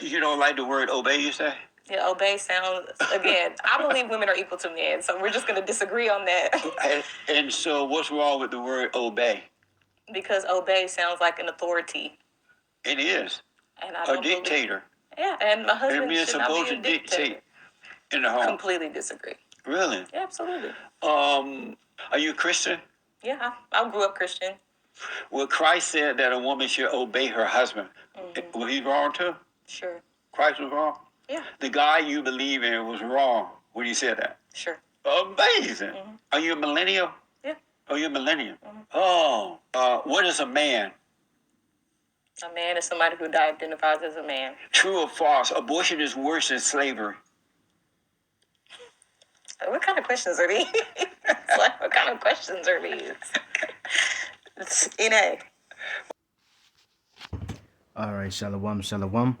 You don't like the word obey, you say? Yeah, obey sounds, again, I believe women are equal to men, so we're just going to disagree on that. And so what's wrong with the word obey? Because obey sounds like an authority. It is. And I A don't dictator. Yeah, and my husband You're should not supposed be a to dictator. dictate in the home. Completely disagree. Really? Yeah, absolutely. Are you a Christian? Yeah, I grew up Christian. Well, Christ said that a woman should obey her husband. Mm-hmm. Was he wrong too? Sure. Christ was wrong? Yeah. The guy you believe in was wrong when he said that? Sure. Amazing. Mm-hmm. Are you a millennial? Yeah. Oh, you're a millennial. Mm-hmm. Oh, what is a man? A man is somebody who identifies as a man. True or false? Abortion is worse than slavery. What kind of questions are these? It's like, what kind of questions are these? It's NA. All right, shalom, shalom.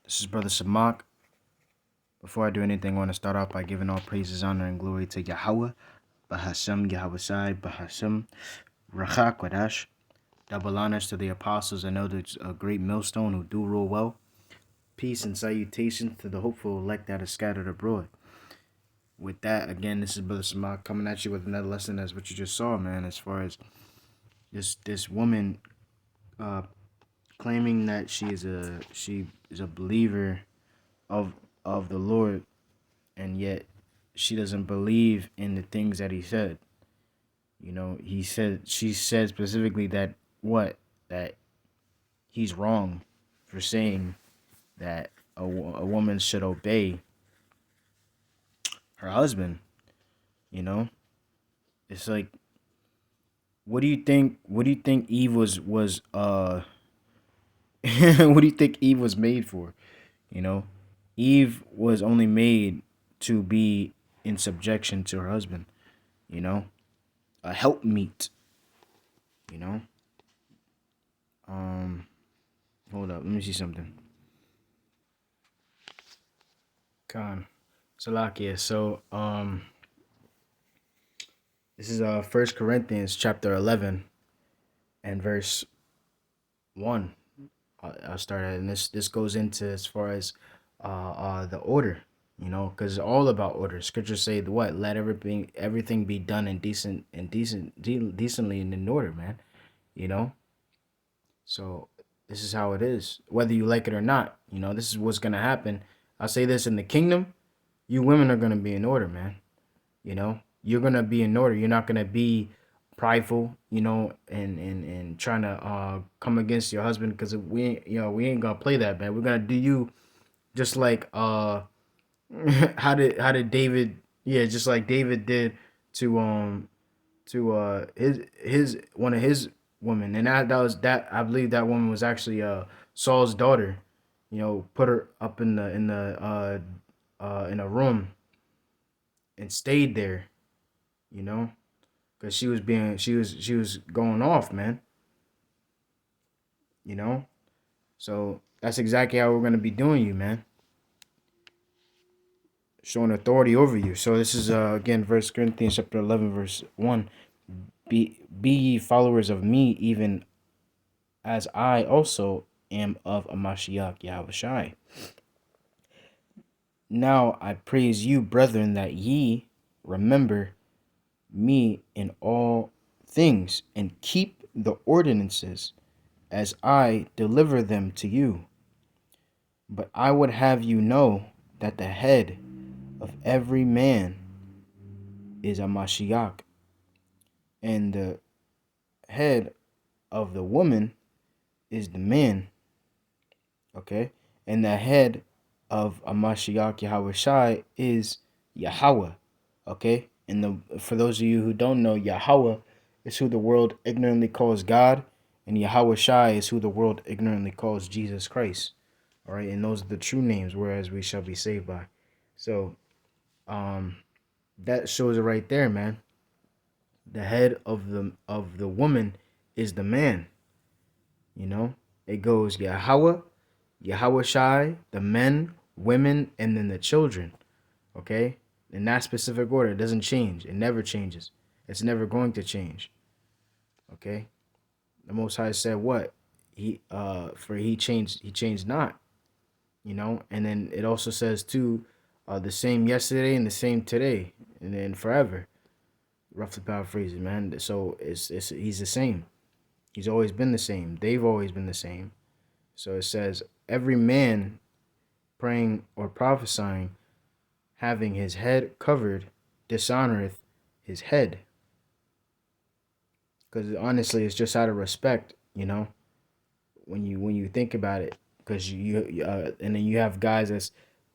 This is Brother Samak. Before I do anything, I want to start off by giving all praises, honor, and glory to Yahweh, Bahashem, Yahweh Sai, Bahashem, Rachak Kodash. Double honors to the apostles and elders, a great millstone who do rule well. Peace and salutations to the hopeful elect that is scattered abroad. With that, again, this is Brother Samak coming at you with another lesson as what you just saw, man, as far as this woman claiming that she is a believer of the Lord, and yet she doesn't believe in the things that he said. You know, she said specifically that he's wrong for saying that a woman should obey her husband. You know, it's like, what do you think Eve was what do you think Eve was made for? You know, Eve was only made to be in subjection to her husband. You know, a helpmeet. You know. Hold up, let me see something. Salakia. So this is 1 Corinthians chapter 11 and verse 1. I'll start at, and this goes into as far as the order, you know, because it's all about order. Scriptures say what? Let everything be done in decently and in order, man. You know. So this is how it is, whether you like it or not. You know, this is what's gonna happen. I'll say this: in the kingdom, you women are gonna be in order, man. You know, you're gonna be in order. You're not gonna be prideful, you know, and trying to come against your husband, because we ain't gonna play that, man. We're gonna do you just like how did David, just like David did to his one of his women, and that I believe that woman was actually Saul's daughter. You know, put her up in a room and stayed there, you know, because she was going off, man. You know, so that's exactly how we're gonna be doing you, man. Showing authority over you. So this is again 1 Corinthians chapter 11 verse 1. Be ye followers of me, even as I also am of Amashiach Yahushai. Now I praise you, brethren, that ye remember me in all things, and keep the ordinances as I deliver them to you. But I would have you know that the head of every man is Amashiach, and the head of the woman is the man. Okay? And the head of Amashiach Yahushai is Yahweh. Okay? And for those of you who don't know, Yahweh is who the world ignorantly calls God, and Yahushai is who the world ignorantly calls Jesus Christ. All right? And those are the true names, whereas we shall be saved by. So, that shows it right there, man. The head of the woman is the man. You know, it goes Yahweh, Yahushai, the men, women, and then the children. Okay, in that specific order, it doesn't change. It never changes. It's never going to change. Okay, the Most High said what? He changed not. you know. And then it also says too, the same yesterday and the same today, and then forever. Roughly paraphrasing, man. So it's he's the same. He's always been the same. They've always been the same. So it says every man praying or prophesying, having his head covered, dishonoreth his head. Because honestly, it's just out of respect, you know. When you think about it, because and then you have guys that's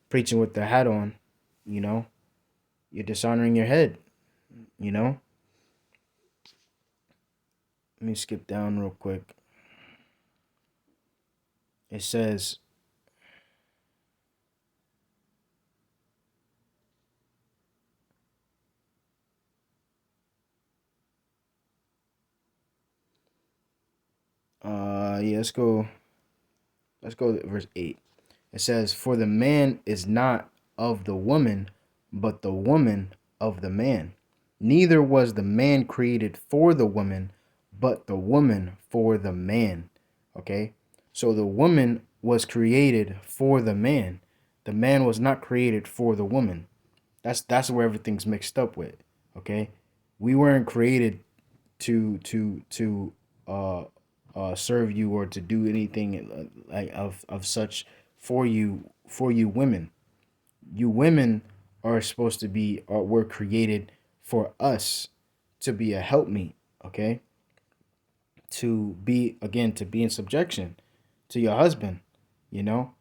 preaching with the hat on, you know, you're dishonoring your head, you know. Let me skip down real quick. It says, yeah, let's go to verse 8. It says, for the man is not of the woman, but the woman of the man. Neither was the man created for the woman, but the woman for the man. Okay? So the woman was created for the man. The man was not created for the woman. That's where everything's mixed up with. Okay? We weren't created to serve you or to do anything like of such for you women. You women are supposed to be or were created for us to be a helpmeet, okay? To be in subjection to your husband, you know?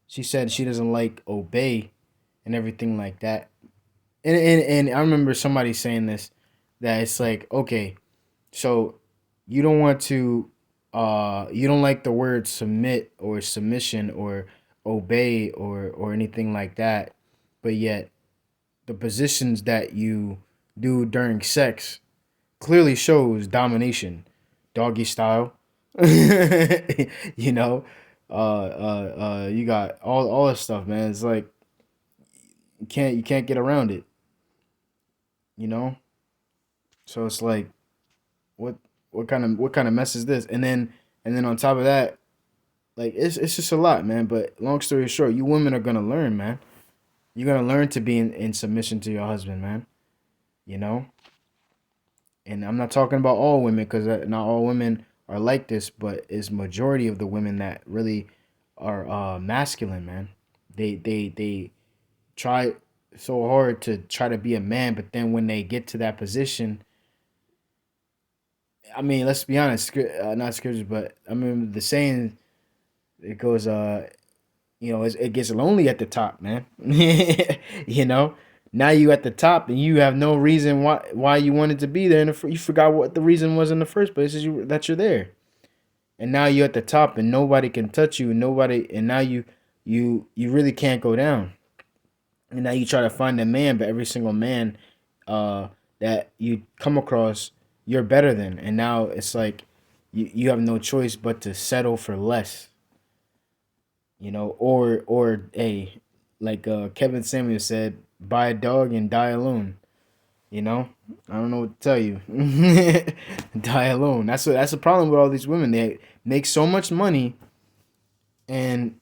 She said she doesn't like obey and everything like that. And I remember somebody saying this, that it's like, okay, so you don't want to you don't like the word submit or submission or obey or anything like that, but yet the positions that you do during sex clearly shows domination, doggy style. you know, you got all this stuff, man. It's like you can't get around it, you know. So it's like, what what kind of mess is this? And then on top of that, like it's just a lot, man. But long story short, you women are gonna learn, man. You're gonna learn to be in submission to your husband, man. You know. And I'm not talking about all women, because not all women are like this, but it's majority of the women that really are masculine, man. They try so hard to try to be a man, but then when they get to that position, I mean, let's be honest, not scriptures, but I mean the saying, it goes, it gets lonely at the top, man. you know, now you at the top and you have no reason why you wanted to be there, and you forgot what the reason was in the first place, is that you're there, and now you're at the top and nobody can touch you, and now you really can't go down, and now you try to find a man, but every single man that you come across, you're better than, and now it's like you have no choice but to settle for less, or a like Kevin Samuel said, buy a dog and die alone. I don't know what to tell you. Die alone. That's the problem with all these women. They make so much money, and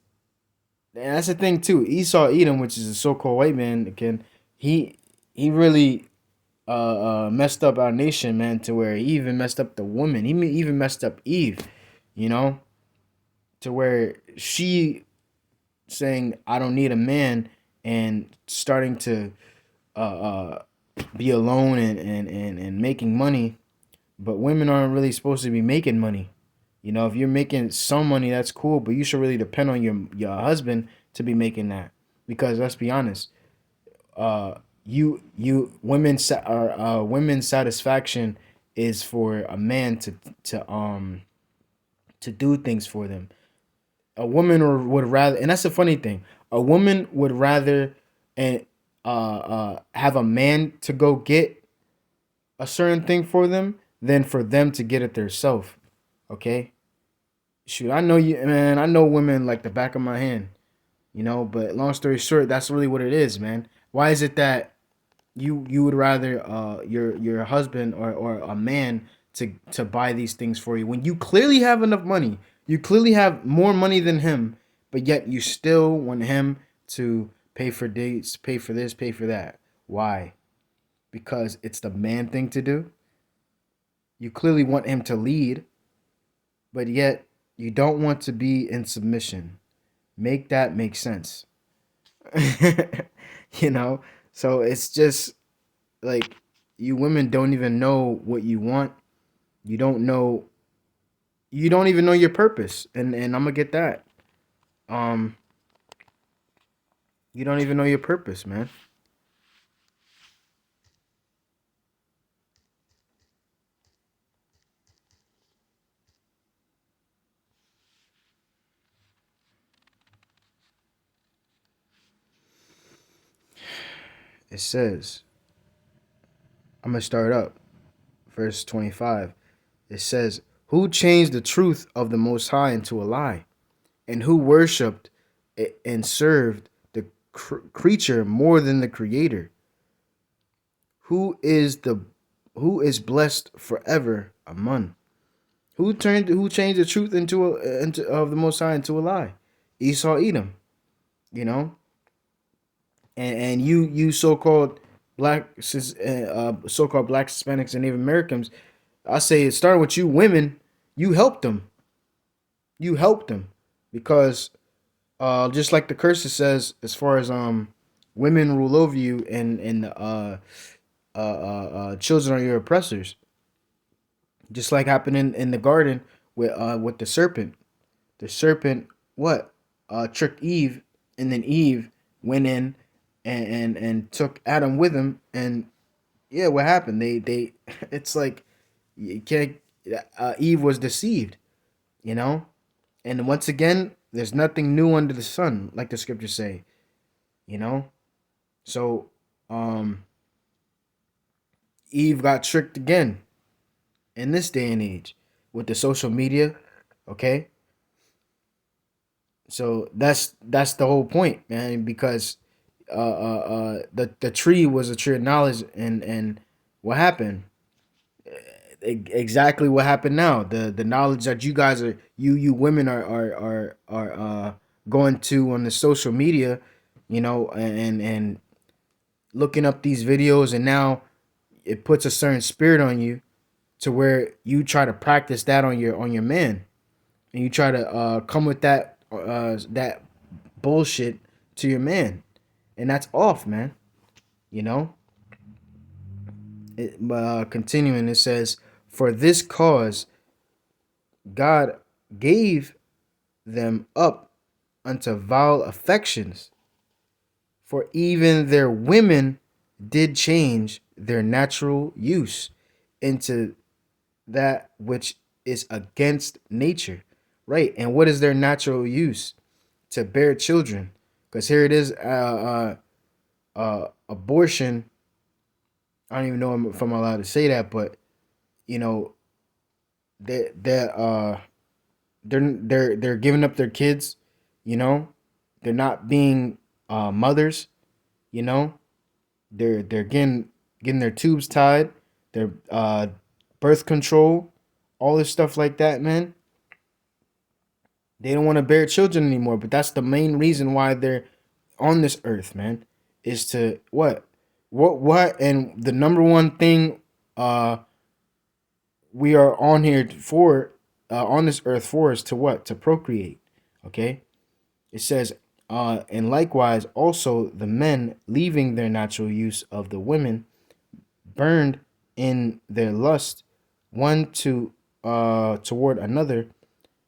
that's the thing too. Esau Edom, which is a so-called white man, again, he really messed up our nation, man, to where he even messed up the woman. He even messed up Eve, you know, to where she saying, I don't need a man, and starting to be alone and making money. But women aren't really supposed to be making money. If you're making some money, that's cool, but you should really depend on your husband to be making that. Because let's be honest, women's satisfaction is for a man to do things for them. A woman would rather, and that's the funny thing, a woman would rather and have a man to go get a certain thing for them than for them to get it themselves. Okay? Shoot, I know you, man. I know women like the back of my hand, but long story short, that's really what it is, man. Why is it that you would rather your husband or a man to buy these things for you when you clearly have enough money? You clearly have more money than him, but yet you still want him to pay for dates, pay for this, pay for that. Why? Because it's the man thing to do. You clearly want him to lead, but yet you don't want to be in submission. Make that make sense. you know? So it's just like you women don't even know what you want. You don't know you don't even know your purpose. And I'm gonna get that. Um you don't even know your purpose, man. It says, I'm gonna start up, verse 25. It says, who changed the truth of the Most High into a lie? And who worshipped and served the creature more than the Creator? Who is the who is blessed forever? Amun. Who changed the truth into of the Most High into a lie? Esau Edom, you know, and you so-called so-called black Hispanics and Native Americans. I say it starting with you women. You helped them. You helped them because just like the curse says, as far as women rule over you and children are your oppressors. Just like happened in the garden with the serpent. The serpent what tricked Eve, and then Eve went in and took Adam with him, and yeah, what happened? They it's like you can't. Eve was deceived, you know, and once again, there's nothing new under the sun, like the scriptures say, you know. So, Eve got tricked again in this day and age with the social media. Okay, so that's the whole point, man. Because the tree was a tree of knowledge, and what happened? Exactly what happened now. The knowledge that you guys are you women are going to on the social media, you know, and looking up these videos, and now it puts a certain spirit on you to where you try to practice that on your man, and you try to come with that bullshit to your man, and that's off, man. You know. Continuing, it says, "For this cause God gave them up unto vile affections, for even their women did change their natural use into that which is against nature." Right. And what is their natural use? To bear children. Because here it is, abortion. I don't even know if I'm allowed to say that, but you know, they they're giving up their kids, you know. They're not being mothers, you know. They're getting their tubes tied, their birth control, all this stuff like that, man. They don't want to bear children anymore, but that's the main reason why they're on this earth, man. Is to what and the number one thing we are on here for, on this earth for, is to what? To procreate. Okay? It says, and likewise also the men, leaving their natural use of the women, burned in their lust one to toward another,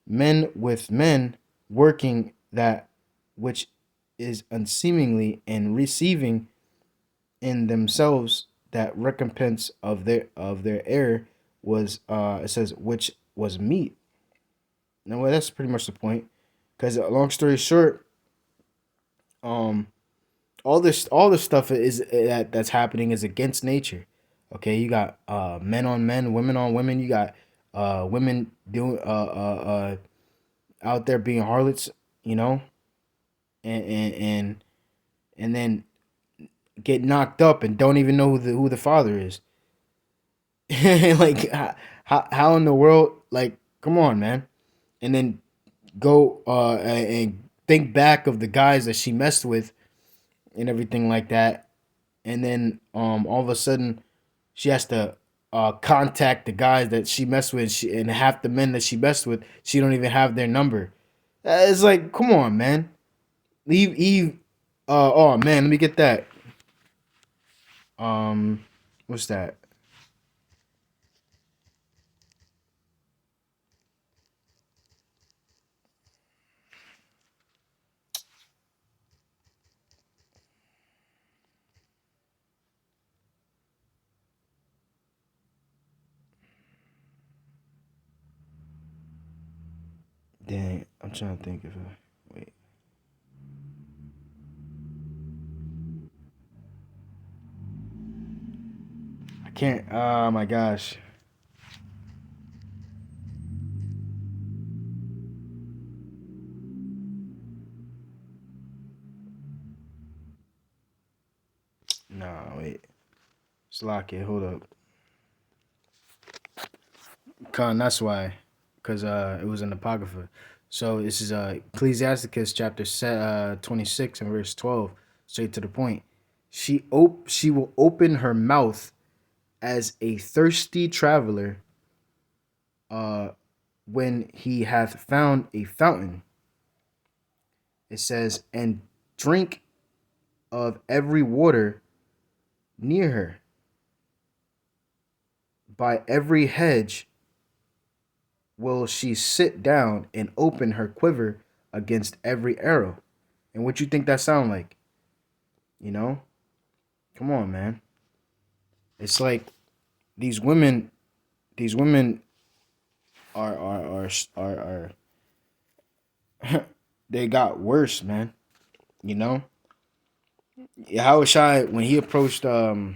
men with men, working that which is unseemingly, and receiving in themselves that recompense of their error was it says which was meat. Now, well, that's pretty much the point. Because long story short, um, all this stuff is that's happening is against nature. Okay, you got men on men, women on women. You got women doing out there being harlots, you know, and then get knocked up and don't even know who the father is. Like how in the world? Like, come on, man. And then go and think back of the guys that she messed with and everything like that, and then all of a sudden she has to contact the guys that she messed with, and half the men that she messed with, she don't even have their number. It's like, come on, man. Leave Eve. Oh man, let me get that. What's that? Dang, I'm trying to think of it. Wait. I can't. Oh my gosh. Nah, wait. Slock it. Hold up. Con, that's why. Because it was an apocrypha. So this is Ecclesiasticus chapter 26 and verse 12. Straight to the point. She will open her mouth as a thirsty traveler when he hath found a fountain. It says, and drink of every water near her. By every hedge will she sit down and open her quiver against every arrow. And what you think that sound like? You know? Come on, man. It's like these women are they got worse, man. You know? Yahushua, when he approached that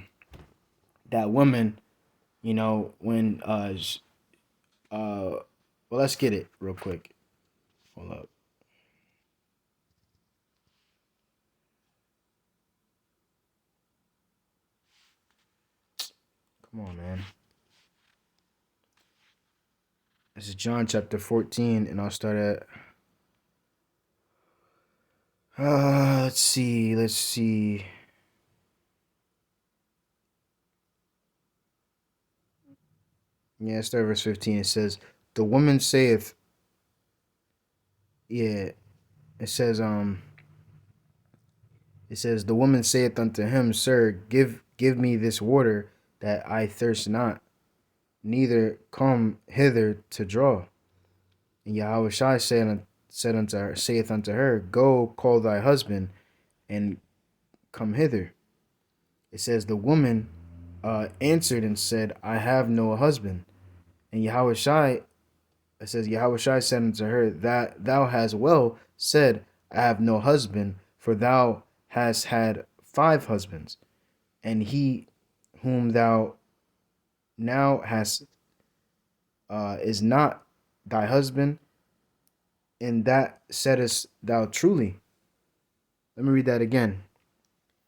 woman, you know, when well, let's get it real quick. Hold up. Come on, man. This is John chapter 14, and I'll start at let's see. Yeah, start verse 15. It says, the woman saith, yeah, it says, the woman saith unto him, Sir, give me this water that I thirst not, neither come hither to draw. And Yahushua saith unto her, Go call thy husband and come hither. It says, the woman answered and said, I have no husband. And Yahushua said unto her, that thou hast well said, I have no husband, for thou hast had 5 husbands, and he whom thou now hast is not thy husband, and that saidest thou truly. Let me read that again.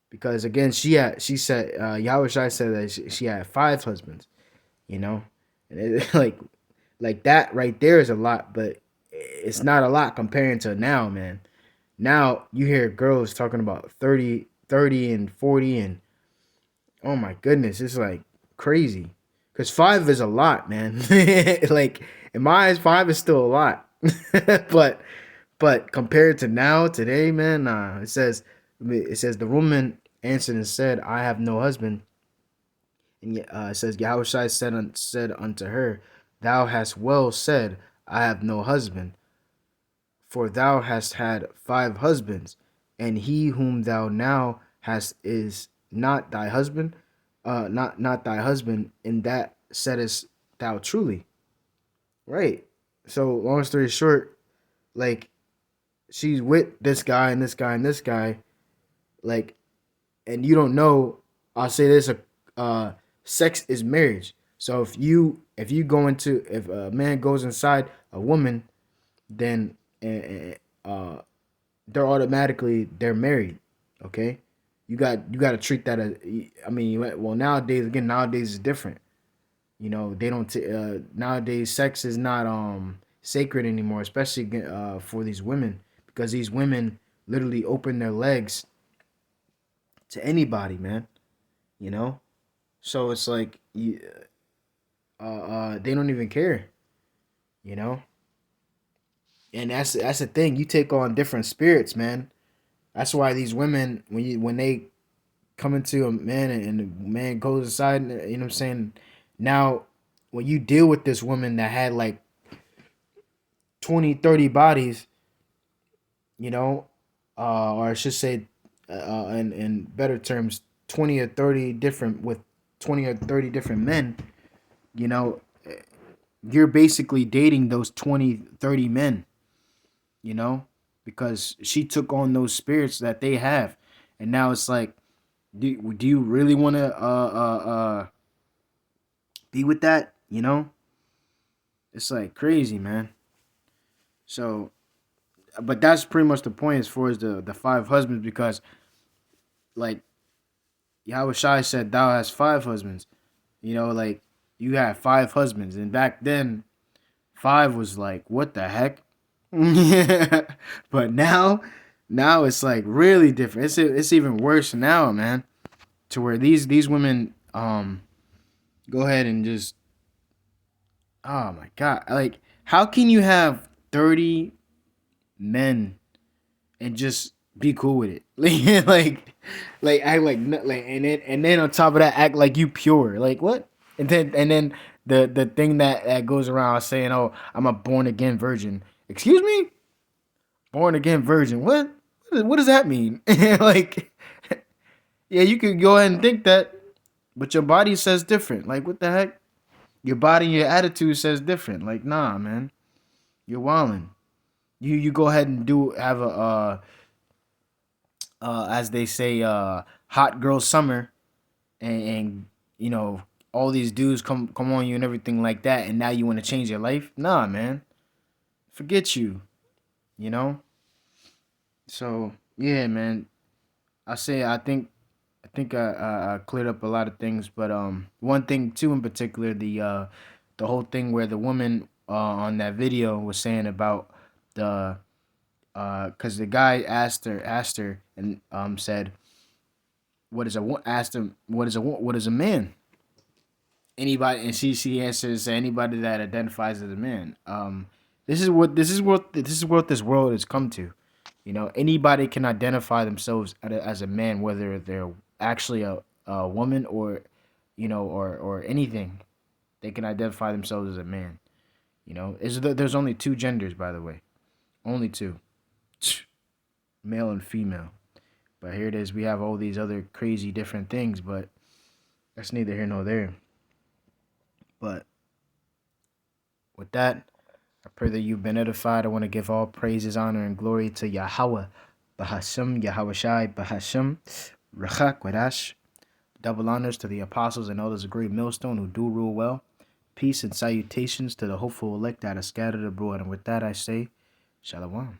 Because again, she said, Yahushua said that she had 5 husbands, you know? And it, like that right there is a lot, but it's not a lot comparing to now, man. Now you hear girls talking about 30 and 40, and oh my goodness, it's like crazy. Because 5 is a lot, man. Like in my eyes, 5 is still a lot. but compared to now, today, man, nah. It says the woman answered and said, I have no husband. And it says Yahushua said unto her, Thou hast well said, I have no husband, for thou hast had 5 husbands, and he whom thou now hast is not thy husband, not thy husband, and that saidest thou truly. Right. So long story short, like she's with this guy and this guy and this guy, like, and you don't know. I'll say this: sex is marriage. So if a man goes inside a woman, then they're married. Okay, you got to treat that as. I mean, well, nowadays is different. You know, they don't. Nowadays, sex is not sacred anymore, especially for these women, because these women literally open their legs to anybody, man. You know, so it's like they don't even care. You know, and that's the thing. You take on different spirits, man. That's why these women, when they come into a man and the man goes aside, you know what I'm saying? Now, when you deal with this woman that had like 20, 30 bodies, you know, or I should say, in better terms, 20 or 30 different with 20 or 30 different men, you know, you're basically dating those 20, 30 men, you know, because she took on those spirits that they have. And now it's like, do you really want to be with that? You know, it's like crazy, man. So, but that's pretty much the point as far as the five husbands, because like Yahweh Shai said, thou hast five husbands. You know, like you had five husbands, and back then, five was like what the heck. But now it's like really different. It's even worse now, man. To where these women go ahead and just, oh my god, like how can you have 30 men and just be cool with it? Like act like and then on top of that act like you pure. Like what? And then the thing that goes around saying, "Oh, I'm a born again virgin." Excuse me? Born again virgin. What does that mean? Like yeah, you could go ahead and think that, but your body says different. Like what the heck? Your body and your attitude says different. Like nah, man. You're wilding. You go ahead and have a as they say, hot girl summer, and you know all these dudes come on you and everything like that, and now you want to change your life? Nah, man, forget you. You know. So yeah, man. I think I cleared up a lot of things, but one thing too in particular, the whole thing where the woman on that video was saying about the because the guy asked her and said what is a man? Anybody, and she answers anybody that identifies as a man. This is what this world has come to. You know, anybody can identify themselves as a man, whether they're actually a woman or, you know, or anything. They can identify themselves as a man. You know, there's only two genders, by the way, only two, male and female. But here it is. We have all these other crazy different things, but that's neither here nor there. But with that, I pray that you've been edified. I want to give all praises, honor, and glory to Yahweh, Bahasham, Yahweh Shai, Bahasham, Rachak, Wadash. Double honors to the apostles and elders of Great Millstone who do rule well. Peace and salutations to the hopeful elect that are scattered abroad. And with that, I say, Shalom.